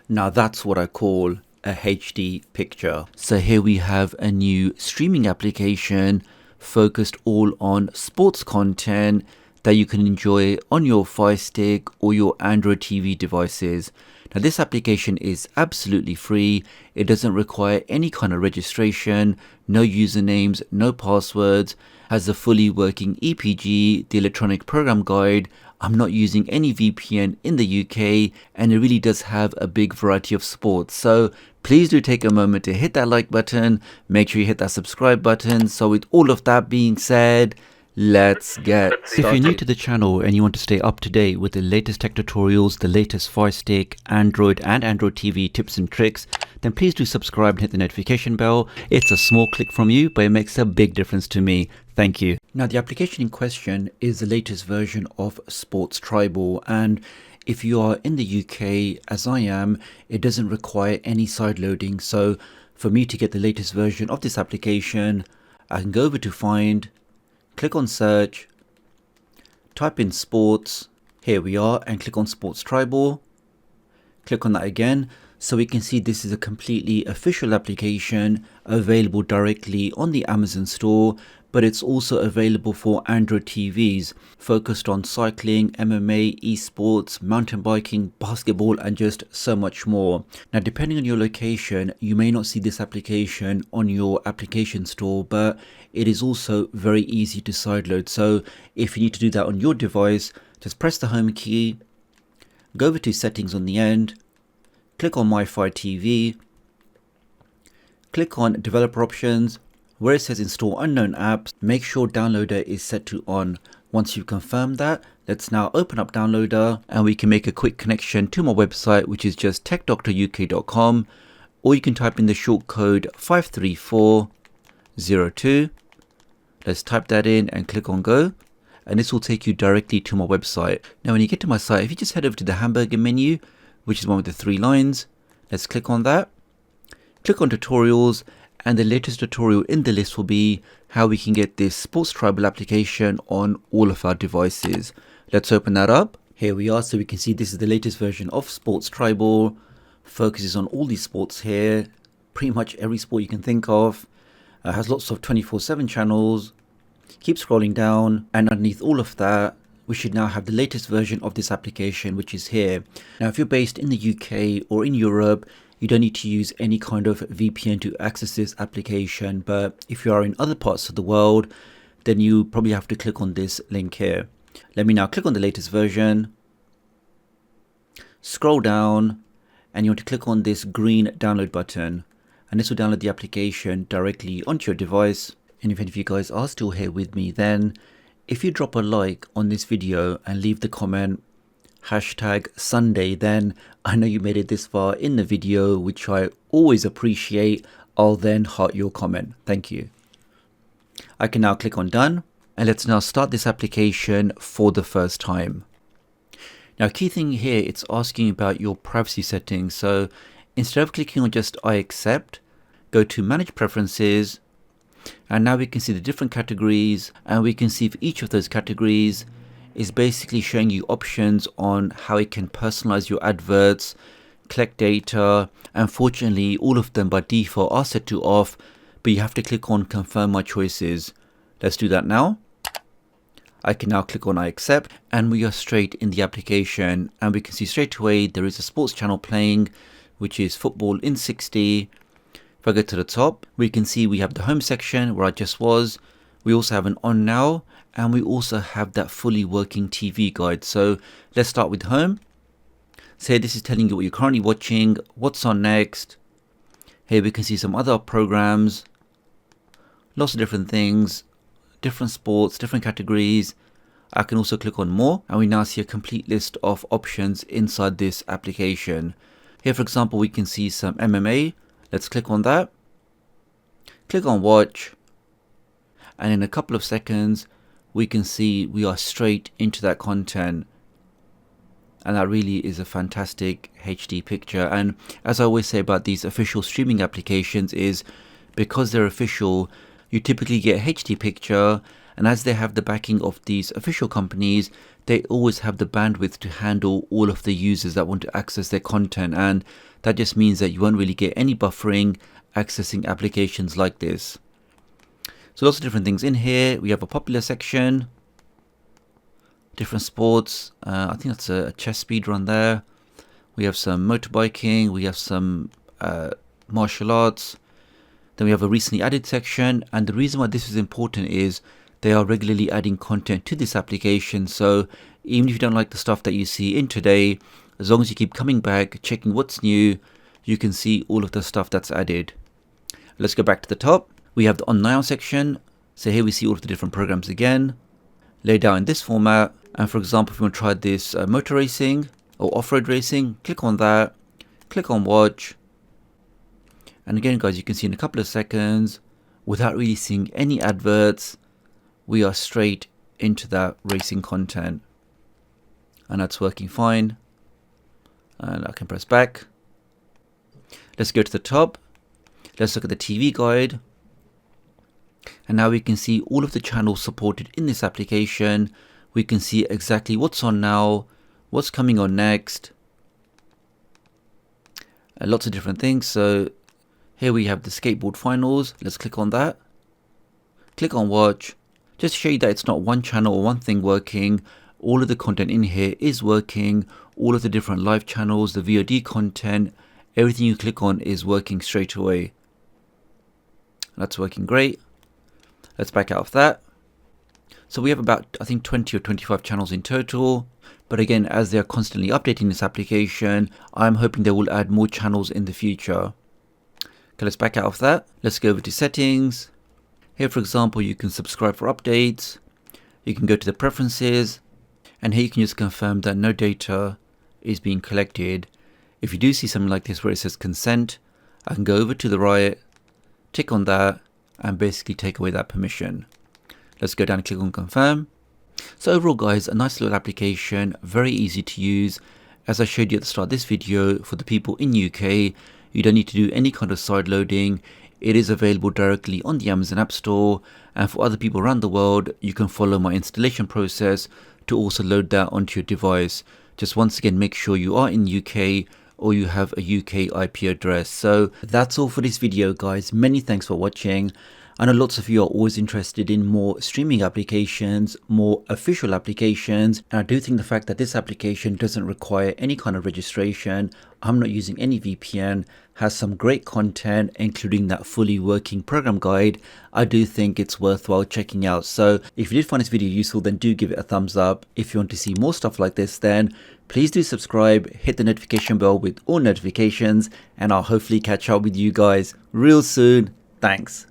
Now that's what I call a HD picture. So here we have a new streaming application focused all on sports content that you can enjoy on your Firestick or your Android TV devices. Now this application is absolutely free. It doesn't require any kind of registration, no usernames, no passwords, has a fully working EPG, the electronic program guide. I'm not using any VPN in the UK, and it really does have a big variety of sports. So please do take a moment to hit that like button, make sure you hit that subscribe button. So with all of that being said, let's get started. If you're new to the channel and you want to stay up to date with the latest tech tutorials, the latest Firestick, Android and Android TV tips and tricks, then please do subscribe and hit the notification bell. It's a small click from you, but it makes a big difference to me. Thank you. Now the application in question is the latest version of Sports Tribal, and if you are in the UK as I am, it doesn't require any side loading. So for me to get the latest version of this application, I can go over to Find, click on Search, type in Sports, here we are, and click on Sports Tribal. Click on that again, so we can see this is a completely official application available directly on the Amazon store, but it's also available for Android TVs, focused on cycling, MMA, esports, mountain biking, basketball, and just so much more. Now, depending on your location, you may not see this application on your application store, but it is also very easy to sideload. So if you need to do that on your device, just press the home key, go over to settings on the end, click on My Fire TV, click on developer options. Where it says install unknown apps, make sure downloader is set to on. Once you've confirmed that, let's now open up downloader and we can make a quick connection to my website, which is just tdoctoruk.com, or you can type in the short code 53402. Let's type that in and click on go, and this will take you directly to my website. Now when you get to my site, if you just head over to the hamburger menu, which is the one with the 3 lines, let's click on that, click on tutorials, and the latest tutorial in the list will be how we can get this Sports Tribal application on all of our devices. Let's open that up. Here we are, so we can see this is the latest version of Sports Tribal. Focuses on all these sports here, pretty much every sport you can think of. Has lots of 24/7 channels. Keep scrolling down, and underneath all of that, we should now have the latest version of this application, which is here. Now, if you're based in the UK or in Europe, you don't need to use any kind of VPN to access this application, but if you are in other parts of the world, then you probably have to click on this link here. Let me now click on the latest version, scroll down, and you want to click on this green download button, and this will download the application directly onto your device. And if any of you guys are still here with me, then if you drop a like on this video and leave the comment #Sunday, then I know you made it this far in the video, which I always appreciate. I'll then heart your comment. Thank you. I can now click on done, and let's now start this application for the first time. Now, key thing here, it's asking about your privacy settings. So instead of clicking on just I accept, go to manage preferences, and now we can see the different categories, and we can see for each of those categories is basically showing you options on how it can personalize your adverts, collect data. Unfortunately, all of them by default are set to off, but you have to click on confirm my choices. Let's do that now. I can now click on I accept, and we are straight in the application, and we can see straight away there is a sports channel playing, which is football in 60. If I go to the top, we can see we have the home section where I just was. We also have an on now, and we also have that fully working TV guide. So let's start with home. So this is telling you what you're currently watching, what's on next. Here we can see some other programs, lots of different things, different sports, different categories. I can also click on more, and we now see a complete list of options inside this application. Here, for example, we can see some MMA. Let's click on that. Click on watch. And in a couple of seconds, we can see we are straight into that content. And that really is a fantastic HD picture. And as I always say about these official streaming applications is because they're official, you typically get a HD picture, and as they have the backing of these official companies, they always have the bandwidth to handle all of the users that want to access their content, and That just means that you won't really get any buffering accessing applications like this. So lots of different things in here. We have a popular section, different sports. I think that's a chess speed run there. We have some motorbiking. We have some martial arts. Then we have a recently added section. And the reason why this is important is they are regularly adding content to this application. So even if you don't like the stuff that you see in today, as long as you keep coming back, checking what's new, you can see all of the stuff that's added. Let's go back to the top. We have the On Now section. So here we see all of the different programs again, laid out in this format. And for example, if you want to try this motor racing or off-road racing, click on that, click on watch. And again, guys, you can see in a couple of seconds, without really seeing any adverts, we are straight into that racing content. And that's working fine. And I can press back. Let's go to the top. Let's look at the TV guide. And now we can see all of the channels supported in this application. We can see exactly what's on now, what's coming on next. Lots of different things. So here we have the skateboard finals. Let's click on that. Click on watch. Just to show you that it's not one channel or one thing working. All of the content in here is working. All of the different live channels, the VOD content, everything you click on is working straight away. That's working great. Let's back out of that. So we have about, I think, 20 or 25 channels in total. But again, as they are constantly updating this application, I'm hoping they will add more channels in the future. Okay, let's back out of that. Let's go over to settings. Here, for example, you can subscribe for updates. You can go to the preferences. And here you can just confirm that no data is being collected. If you do see something like this where it says consent, I can go over to the right, tick on that, and basically take away that permission. Let's go down and click on confirm. So overall, guys, a nice little application, very easy to use. As I showed you at the start of this video, for the people in UK, you don't need to do any kind of side loading. It is available directly on the Amazon App Store, and for other people around the world, you can follow my installation process to also load that onto your device. Just once again, make sure you are in UK or you have a UK IP address. So that's all for this video, guys. Many thanks for watching. I know lots of you are always interested in more streaming applications, more official applications. And I do think the fact that this application doesn't require any kind of registration, I'm not using any VPN, has some great content, including that fully working program guide. I do think it's worthwhile checking out. So if you did find this video useful, then do give it a thumbs up. If you want to see more stuff like this, then please do subscribe, hit the notification bell with all notifications, and I'll hopefully catch up with you guys real soon. Thanks.